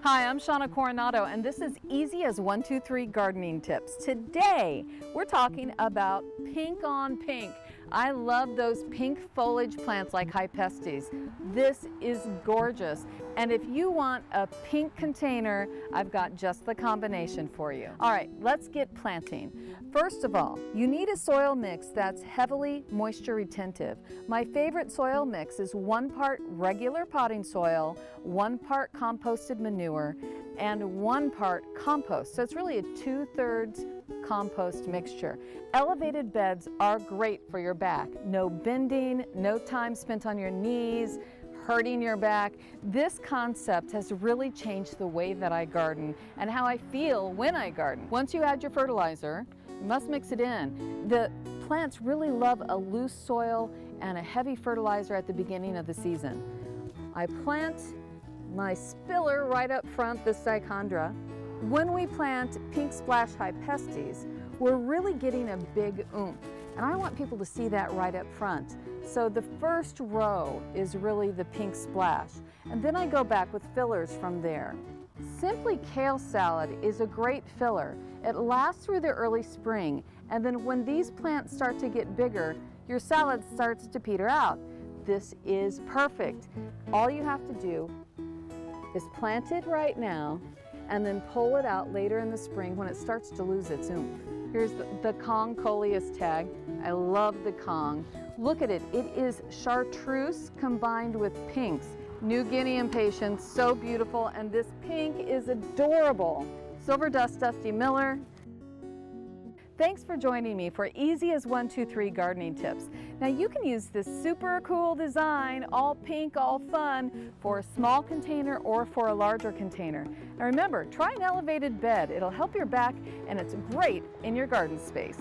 Hi, I'm Shawna Coronado, and this is Easy as 1, 2, 3 Gardening Tips. Today, we're talking about pink on pink. I love those pink foliage plants like Hypoestes. This is gorgeous. And if you want a pink container, I've got just the combination for you. All right, let's get planting. First of all, you need a soil mix that's heavily moisture retentive. My favorite soil mix is 1 part regular potting soil, 1 part composted manure, and 1 part compost. So it's really a 2/3 compost mixture. Elevated beds are great for your back. No bending, no time spent on your knees, hurting your back. This concept has really changed the way that I garden and how I feel when I garden. Once you add your fertilizer, you must mix it in. The plants really love a loose soil and a heavy fertilizer at the beginning of the season. I plant my spiller right up front, this Dichondra. When we plant Pink Splash Hypoestes, we're really getting a big oomph. And I want people to see that right up front. So the first row is really the Pink Splash. And then I go back with fillers from there. Simply Kale salad is a great filler. It lasts through the early spring. And then when these plants start to get bigger, your salad starts to peter out. This is perfect. All you have to do is plant it right now and then pull it out later in the spring when it starts to lose its oomph. Here's the Kong Coleus tag. I love the Kong. Look at it. It is chartreuse combined with pinks. New Guinea Impatiens, so beautiful, and this pink is adorable. Silver Dust Dusty Miller. Thanks for joining me for Easy as 1, 2, 3 Gardening Tips. Now you can use this super cool design, all pink, all fun, for a small container or for a larger container. And remember, try an elevated bed. It'll help your back and it's great in your garden space.